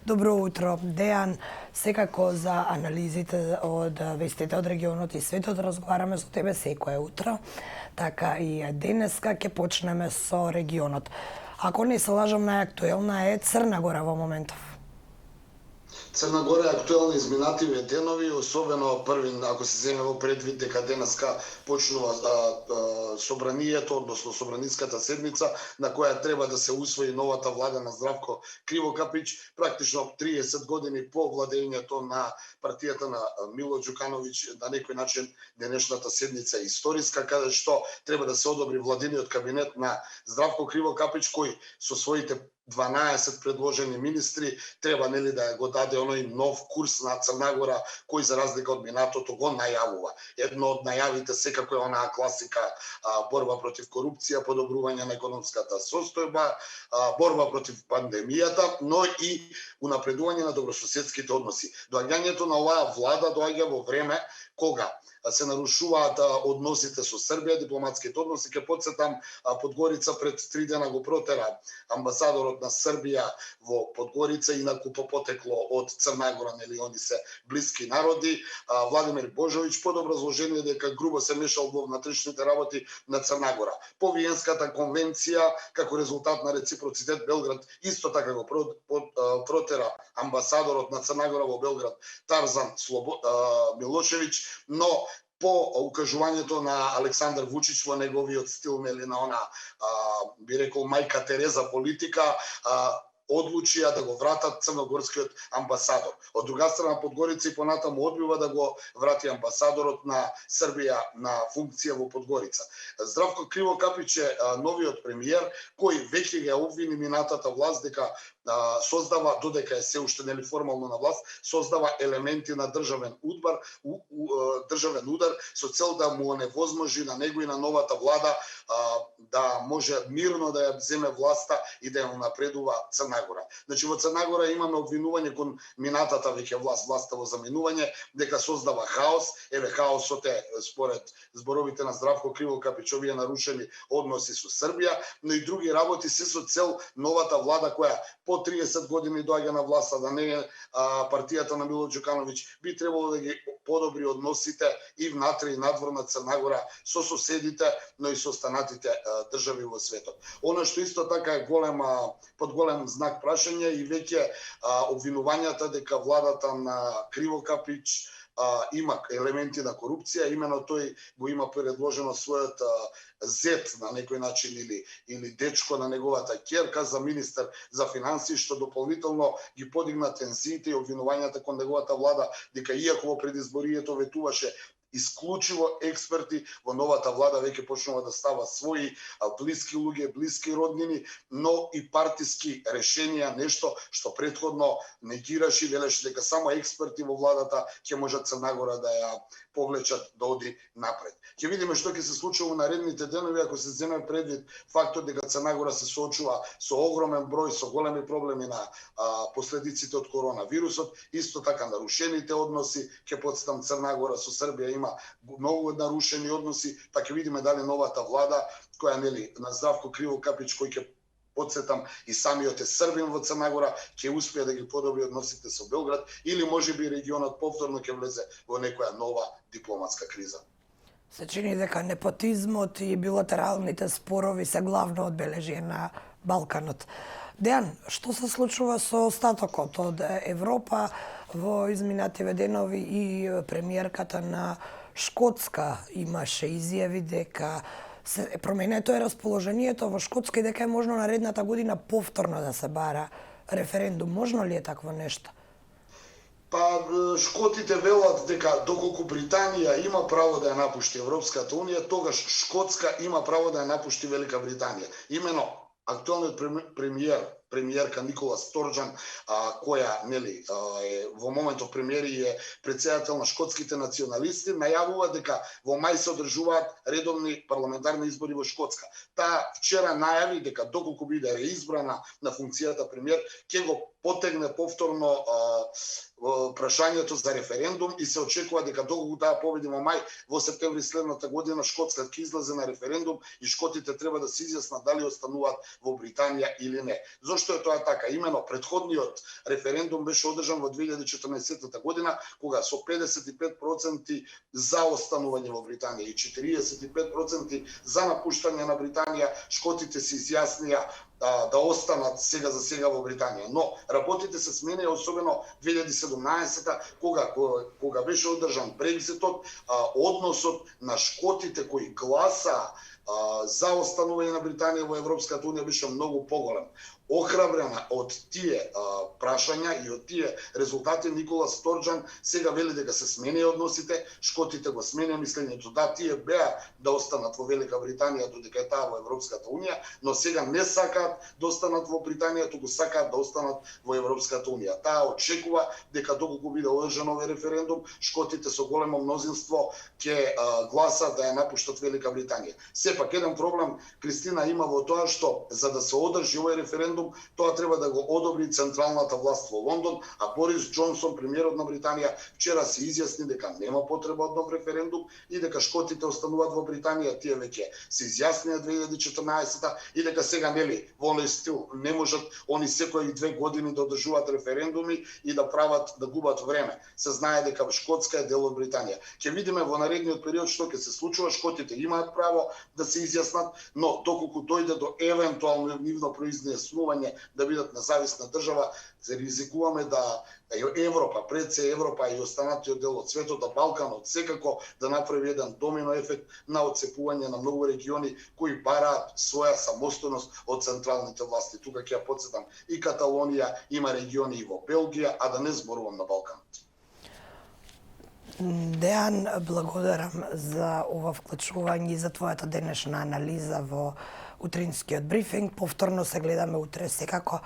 Добро утро, Дејан. Секако за анализите од вестите од регионот и светот разговараме со тебе секое утро. Така и денеска ќе почнеме со регионот. Ако не се лажам, најактуелна е Црна Гора во моментов. Црна Гора е актуелна изминативе денови, особено првин, ако се земе во предвид дека денеска почнува собранието, односно собраниската седница, на која треба да се усвои новата влада на Здравко Кривокапич, практично 30 години по владењето на партијата на Мило Џукановиќ. На некој начин денешната седница е историска, каде што треба да се одобри владиниот кабинет на Здравко Кривокапич, кој со своите 12 предложени министри треба да го даде оној нов курс на Црна Гора, кој за разлика од минатото го најавува. Едно од најавите секако е онаа класика борба против корупција, подобрување на економската состојба, борба против пандемијата, но и унапредување на добрососедските односи. Доаѓањето на оваа влада доаѓа во време кога се нарушуваат односите со Србија, дипломатските односи. Ке подсетам, Подгорица пред 3 дена го протера амбасадорот на Србија во Подгорица, инаку по потекло од Црна Гора, нели они се блиски народи. Владимир Божовиќ под образложение дека грубо се мешал во внатрешните работи на Црна Гора. По Виенската конвенција, како резултат на реципроцитет, Белград исто така го протера амбасадорот на Црна Гора во Белград, Тарзан Милошевиќ, но по укажувањето на Александар Вучич во неговиот стил, нели, на она, би рекол, мајка Тереза политика, одлучија да го вратат црногорскиот амбасадор. Од друга страна, Подгорица и понатаму одбива да го врати амбасадорот на Србија на функција во Подгорица. Здравко Кривокапич е новиот премиер, кој веќе ја обвини минатата власт дека создава, додека е се уште нели формално на власт, создава елементи на државен удар со цел да му оневозможи на него и на новата влада да може мирно да ја земе власта и да ја унапредува Црна Гора. Значи во Црна Гора имаме обвинување кон минатата веќе власта во заминување, дека создава хаос. Еве, хаосот е според зборовите на Здравко Кривокапич овие нарушени односи со Србија, но и други работи, се со цел новата влада која по 30 години доаѓа на власта, да не е партијата на Мило Џукановиќ, би требало да ги подобри односите и внатре и надвор на Црна Гора со соседите, но и со останатите држави во светот. Она што исто така е под голем знак прашање и веќе обвинувањата дека владата на Кривокапич има елементи на корупција, имено тој го има предложено својот зет на некој начин или дечко на неговата ќерка за министер за финансии, што дополнително ги подигна тензиите и обвинувањата кон неговата влада дека иако во предизборието ветуваше исклучиво експерти, во новата влада веќе почнува да става своји блиски луѓе, блиски роднини, но и партиски решенија, нешто што претходно негираше и велеше дека само експерти во владата ќе можат Црна Гора да ја повлечат да оди напред. Ќе видиме што ќе се случи во наредните денови ако се земе предвид фактот дека Црна Гора се соочува со огромен број, со големи проблеми на последиците од коронавирусот, исто така нарушените односи. Ќе потсетам, Црна Гора со Србија има многу нарушени односи, па ќе видиме дали новата влада која нели на Здравко Кривокапич, кој ќе потсетам и самиот е србин во Црна Гора, ќе успее да ги подобри односите со Белград или можеби регионот повторно ќе влезе во некоја нова дипломатска криза. Се чини дека непотизмот и билатералните спорови се главно одбележие на Балканот. Дејан, што се случува со остатокот од Европа во изминативе денови? И премиерката на Шкотска имаше изјави дека променето е расположението во Шкотска и дека е можно наредната година повторно да се бара референдум. Можно ли е такво нешто? Па, шкотите велат дека доколку Британија има право да ја напушти Европската Унија, тогаш Шкотска има право да ја напушти Велика Британија. Имено актуелниот премиерка Никола Сторџан, која нели е во моментов премиер и е претседател на шкотските националисти, најавува дека во мај се одржуваат редовни парламентарни избори во Шкотска. Таа вчера најави дека доколку биде реизбрана на функцијата премиер, ќе го потегне повторно прашањето за референдум и се очекува дека доколку таа победи во мај, во септември следната година Шкотска ќе излезе на референдум и шкотите треба да се изјаснат дали остануваат во Британија или не. Зошто Зошто е тоа така? Имено претходниот референдум беше одржан во 2014 година, кога со 55% за останување во Британија и 45% за напуштање на Британија, шкотите се изјаснија да останат сега за сега во Британија. Но работите се сменија, особено 2017 кога беше одржан Брекзитот, односот на шкотите кои гласаа за останување на Британија во Европската унија беше многу поголем. Охрабрена од тие прашања и од тие резултати, Никола Сторџан сега вели дека се сменија односите, шкотите го сменија мислењето. Да, тие беа да останат во Велика Британија додека е таа во Европската унија, но сега не сакаат да останат во Британија, туку сакаат да останат во Европската унија. Таа очекува дека доколку биде одржан овој референдум, шкотите со големо мнозинство ќе гласат да ја напуштат Велика Британија. Сепак еден проблем Кристина има во тоа што за да се одржи овој референдум, тоа треба да го одобри централната власт во Лондон, а Борис Џонсон, премиерот на Британија, вчера се изјасни дека нема потреба од нов референдум и дека шкотите остануваат во Британија. Тие веќе се изјаснија 2014 и дека сега нели во оној стил не можат они секои 2 години да одржуваат референдуми и да прават да губат време. Се знае дека Шкотска е дел од Британија. Ќе видиме во наредниот период што ќе се случува. Шкотите имаат право да се изјаснат, но доколку дојде до евентуално нивно произнесување да бидат независна држава, се ризикуваме да Европа, пред се Европа и останатиот дел од светот, да Балканот секако да направи еден домино ефект на отцепување на многу региони кои бараат своја самостојност од централните власти. Тука ќе ја потсетам и Каталонија, има региони и во Белгија, а да не зборувам на Балканот. Дејан, благодарам за ова вклучување и за твојата денешна анализа во утринскиот брифинг. Повторно се гледаме утре секако.